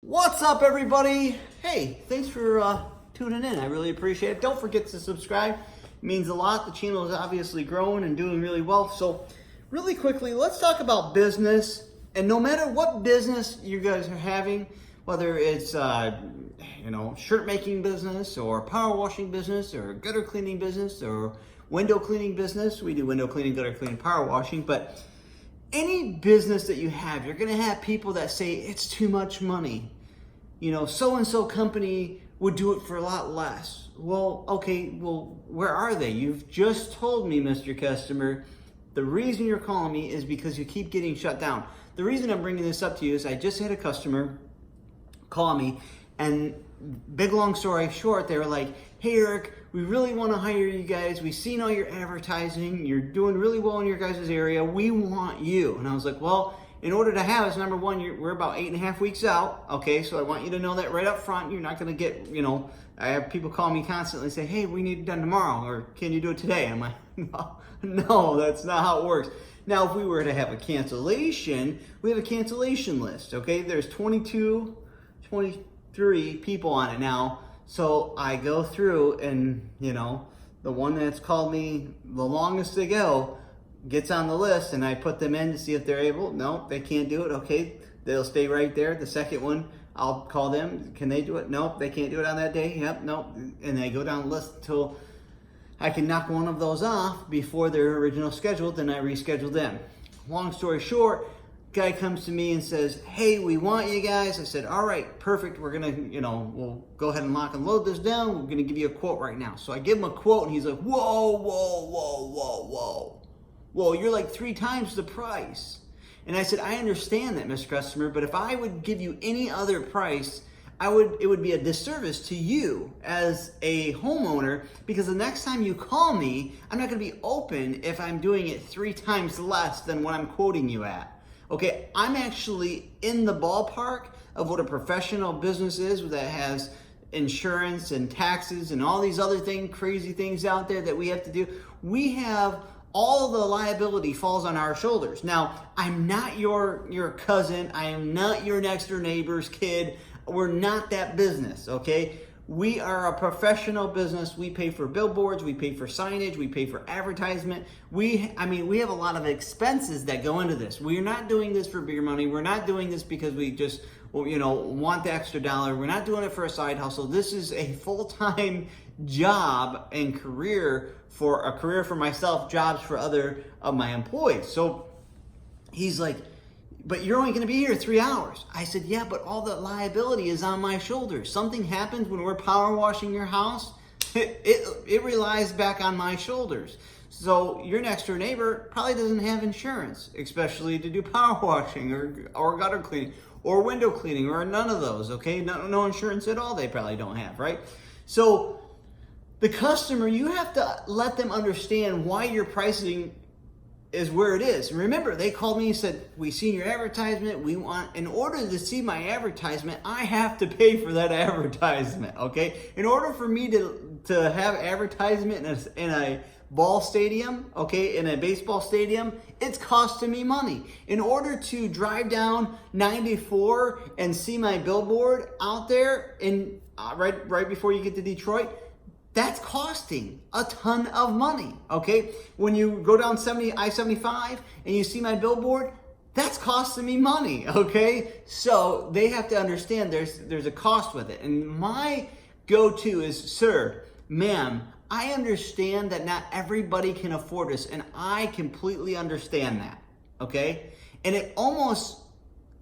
What's up, everybody? Hey, thanks for tuning in. I really appreciate it. Don't forget to subscribe. It means a lot. The channel is obviously growing and doing really well. So really quickly, let's talk about business. And no matter what business you guys are having, whether it's shirt making business or power washing business or gutter cleaning business or window cleaning business. We do window cleaning, gutter cleaning, power washing, but any business that you have, you're going to have people that say it's too much money. So-and-so company would do it for a lot less. Well, okay, where are they? You've just told me, Mr. Customer, the reason you're calling me is because you keep getting shut down. The reason I'm bringing this up to you is I just had a customer call me, and big long story short, they were like, hey, Eric, we really want to hire you guys. We've seen all your advertising. You're doing really well in your guys' area. We want you. And I was like, well, in order to have us, number one, we're about 8.5 weeks out. Okay, so I want you to know that right up front. You're not going to get, I have people call me constantly and say, hey, we need it done tomorrow, or can you do it today? I'm like, no, that's not how it works. Now, if we were to have a cancellation, we have a cancellation list. Okay, there's 23 people on it now. So I go through and, the one that's called me the longest to go gets on the list, and I put them in to see if they're able. No, they can't do it. Okay, they'll stay right there. The second one, I'll call them. Can they do it? Nope, they can't do it on that day. Yep, nope. And they go down the list until I can knock one of those off before their original schedule. Then I reschedule them. Long story short, guy comes to me and says, hey, we want you guys. I said, all right, perfect. We're going to, we'll go ahead and lock and load this down. We're going to give you a quote right now. So I give him a quote, and he's like, whoa, you're like 3 times the price. And I said, I understand that, Mr. Customer, but if I would give you any other price, it would be a disservice to you as a homeowner, because the next time you call me, I'm not going to be open if I'm doing it 3 times less than what I'm quoting you at. Okay, I'm actually in the ballpark of what a professional business is that has insurance and taxes and all these other crazy things out there that we have to do. We have all the liability falls on our shoulders. Now, I'm not your cousin. I am not your next door neighbor's kid. We're not that business, okay? We are a professional business. We pay for billboards, we pay for signage, we pay for advertisement. We have a lot of expenses that go into this. We're not doing this for beer money. We're not doing this because we just, want the extra dollar. We're not doing it for a side hustle. This is a full-time job and career for myself, jobs for other of my employees. So he's like, but you're only going to be here 3 hours. I said, yeah, but all the liability is on my shoulders. Something happens when we're power washing your house, it relies back on my shoulders. So your next door neighbor probably doesn't have insurance, especially to do power washing or gutter cleaning or window cleaning or none of those, okay? No insurance at all they probably don't have, right? So the customer, you have to let them understand why your pricing is where it is. Remember, they called me and said, we seen your advertisement. In order to see my advertisement, I have to pay for that advertisement, okay? In order for me to have advertisement in a ball stadium, okay, in a baseball stadium, it's costing me money. In order to drive down 94 and see my billboard out there in right before you get to Detroit, that's costing a ton of money, okay? When you go down I-75 and you see my billboard, that's costing me money, okay? So they have to understand there's a cost with it. And my go-to is, sir, ma'am, I understand that not everybody can afford this, and I completely understand that, okay? And it almost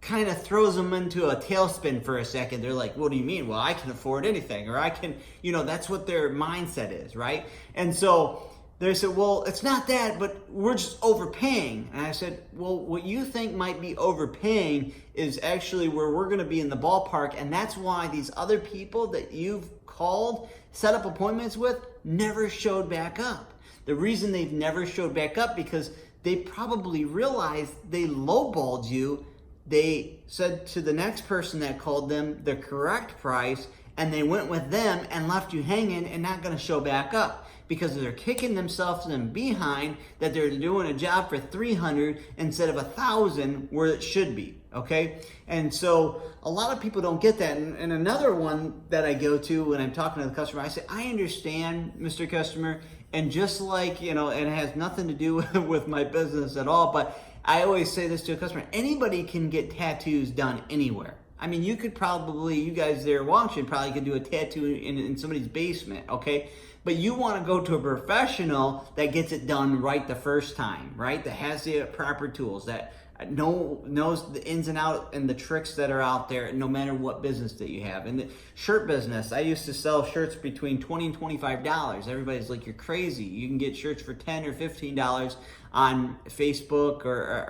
kind of throws them into a tailspin for a second. They're like, what do you mean? Well, I can afford anything, or I can, that's what their mindset is, right? And so they said, well, it's not that, but we're just overpaying. And I said, well, what you think might be overpaying is actually where we're going to be in the ballpark, and that's why these other people that you've called, set up appointments with, never showed back up. The reason they've never showed back up because they probably realized they lowballed you. They said to the next person that called them the correct price, and they went with them and left you hanging and not going to show back up. because they're kicking themselves in the behind that they're doing a job for 300 instead of 1,000 where it should be. Okay, and so a lot of people don't get that. And another one that I go to when I'm talking to the customer, I say, I understand, Mr. Customer, and just like, and it has nothing to do with my business at all, but I always say this to a customer: anybody can get tattoos done anywhere. I mean, you guys there watching probably could do a tattoo in somebody's basement, okay? But you want to go to a professional that gets it done right the first time, right? That has the proper tools, that knows the ins and outs and the tricks that are out there, no matter what business that you have. In the shirt business, I used to sell shirts between $20 and $25. Everybody's like, you're crazy. You can get shirts for $10 or $15 on Facebook or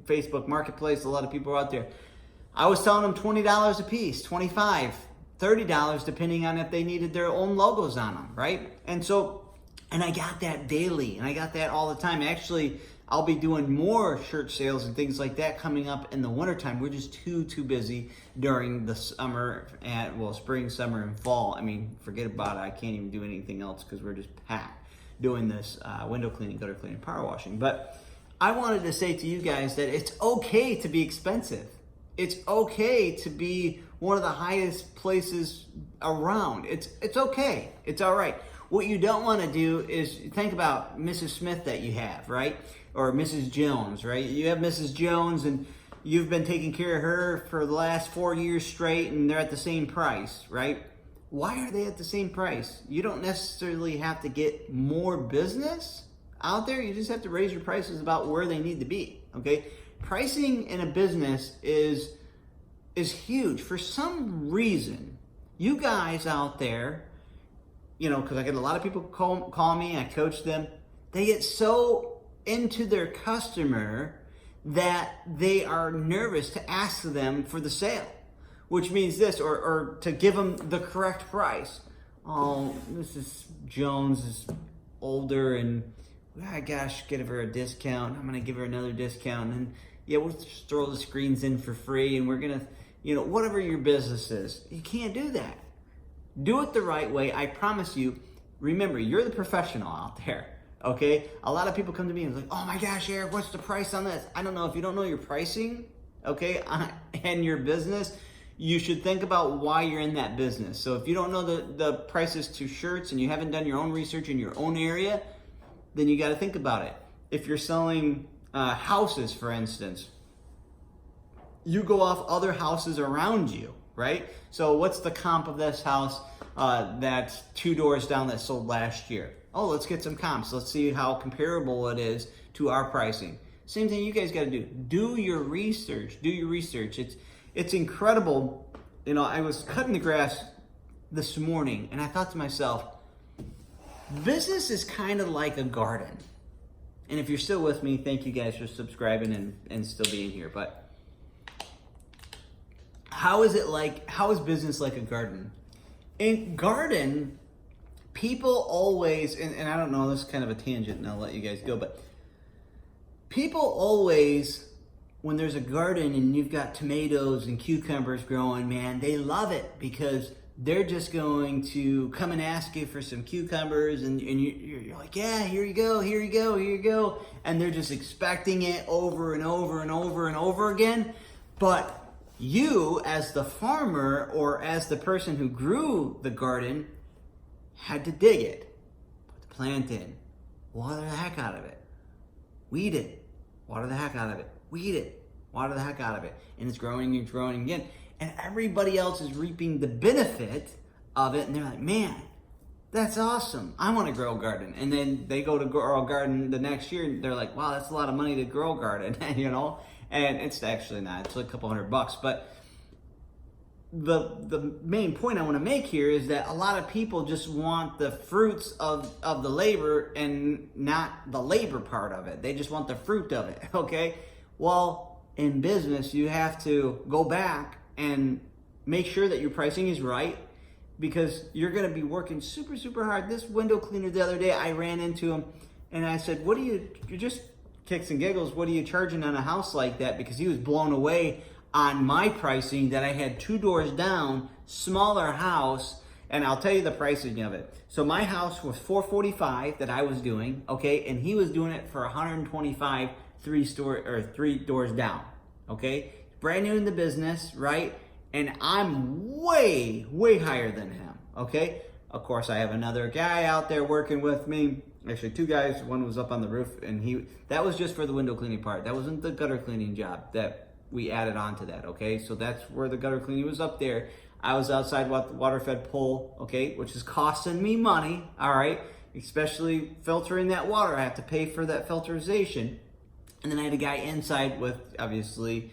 Facebook Marketplace. A lot of people are out there. I was selling them $20 a piece, $25, $30, depending on if they needed their own logos on them, right? And I got that daily, and I got that all the time. Actually, I'll be doing more shirt sales and things like that coming up in the wintertime. We're just too busy during the summer, spring, summer, and fall. I mean, forget about it. I can't even do anything else because we're just packed doing this window cleaning, gutter cleaning, power washing. But I wanted to say to you guys that it's okay to be expensive. It's okay to be one of the highest places around. It's okay. It's all right. What you don't want to do is think about Mrs. Smith that you have, right? Or Mrs. Jones, right? You have Mrs. Jones and you've been taking care of her for the last 4 years straight and they're at the same price, right? Why are they at the same price? You don't necessarily have to get more business out there. You just have to raise your prices about where they need to be, okay? Pricing in a business is huge. For some reason, you guys out there, because I get a lot of people call me, I coach them, they get so into their customer that they are nervous to ask them for the sale, which means this, or to give them the correct price. Oh, Mrs. Jones is older and gosh, give her a discount. I'm going to give her another discount. And we'll just throw the screens in for free and we're going to, whatever your business is. You can't do that. Do it the right way. I promise you. Remember, you're the professional out there. Okay? A lot of people come to me and like, oh my gosh, Eric, what's the price on this? I don't know. If you don't know your pricing, okay, and your business, you should think about why you're in that business. So if you don't know the prices to shirts and you haven't done your own research in your own area, then you got to think about it. If you're selling houses, for instance, you go off other houses around you, right? So what's the comp of this house that's 2 doors down that sold last year? Oh, let's get some comps. Let's see how comparable it is to our pricing. Same thing you guys got to do. Do your research. Do your research. It's incredible. I was cutting the grass this morning and I thought to myself, business is kind of like a garden. And if you're still with me, thank you guys for subscribing and still being here. But how is business like a garden? In garden, people always, and I don't know, this is kind of a tangent and I'll let you guys go, but people always, when there's a garden and you've got tomatoes and cucumbers growing, man, they love it because they're just going to come and ask you for some cucumbers and you're like, yeah, here you go. And they're just expecting it over and over and over and over again. But you, as the farmer or as the person who grew the garden, had to dig it, put the plant in, water the heck out of it, weed it, water the heck out of it, weed it, water the heck out of it. And it's growing again. And everybody else is reaping the benefit of it. And they're like, man, that's awesome. I want to grow a garden. And then they go to grow a garden the next year and they're like, wow, that's a lot of money to grow a garden, And it's actually not. It's like a couple $100. But the main point I want to make here is that a lot of people just want the fruits of the labor and not the labor part of it. They just want the fruit of it, okay? Well, in business, you have to go back and make sure that your pricing is right because you're going to be working super, super hard. This window cleaner the other day, I ran into him and I said, you're just kicks and giggles, what are you charging on a house like that? Because he was blown away on my pricing that I had 2 doors down, smaller house, And I'll tell you the pricing of it. So my house was $445 that I was doing, okay, and he was doing it for $125, three doors down, okay. Brand new in the business, right? And I'm way higher than him, okay. Of course, I have another guy out there working with me. Actually, two guys. One was up on the roof, and that was just for the window cleaning part. That wasn't the gutter cleaning job that we added on to that, okay. So that's where the gutter cleaning was up there. I was outside with the water fed pole, okay, which is costing me money, all right, especially filtering that water. I have to pay for that filterization. And then I had a guy inside with, obviously,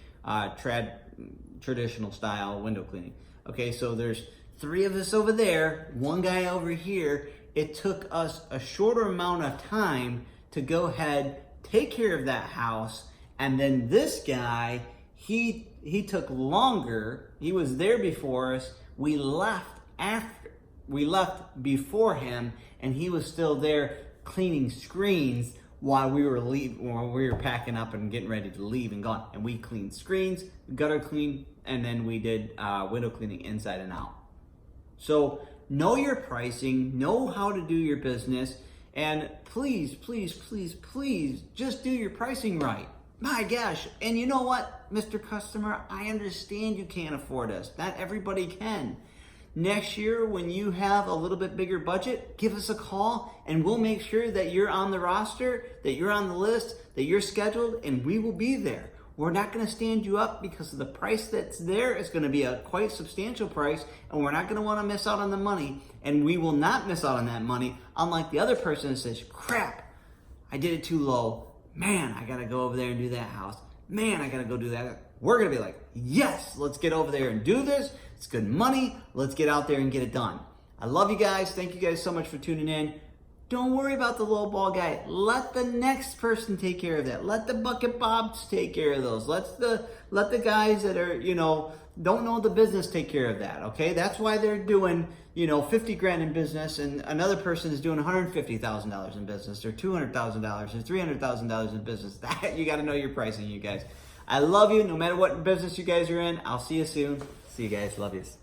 traditional style window cleaning. Okay, so there's 3 of us over there, 1 guy over here. It took us a shorter amount of time to go ahead, take care of that house, and then this guy, he took longer. He was there before us. We left before him, and he was still there cleaning screens while we were packing up and getting ready to leave and gone. And we cleaned screens, gutter clean, and then we did window cleaning inside and out. So know your pricing, know how to do your business, and please just do your pricing right. My gosh, and you know what, Mr. Customer, I understand you can't afford us. Not everybody can. Next year, when you have a little bit bigger budget, give us a call and we'll make sure that you're on the roster, that you're on the list, that you're scheduled, and we will be there. We're not going to stand you up because of the price that's there is going to be a quite substantial price, and we're not going to want to miss out on the money, and we will not miss out on that money, unlike the other person that says, crap, I did it too low. Man, I got to go over there and do that house. Man, I got to go do that. We're going to be like, yes, let's get over there and do this. It's good money. Let's get out there and get it done. I love you guys. Thank you guys so much for tuning in. Don't worry about the low ball guy. Let the next person take care of that. Let the bucket bobs take care of those. Let the guys that are, don't know the business take care of that. Okay? That's why they're doing, 50 grand in business, and another person is doing $150,000 in business, or $200,000 or $300,000 in business. That you got to know your pricing, you guys. I love you no matter what business you guys are in. I'll see you soon. See you guys. Love yous.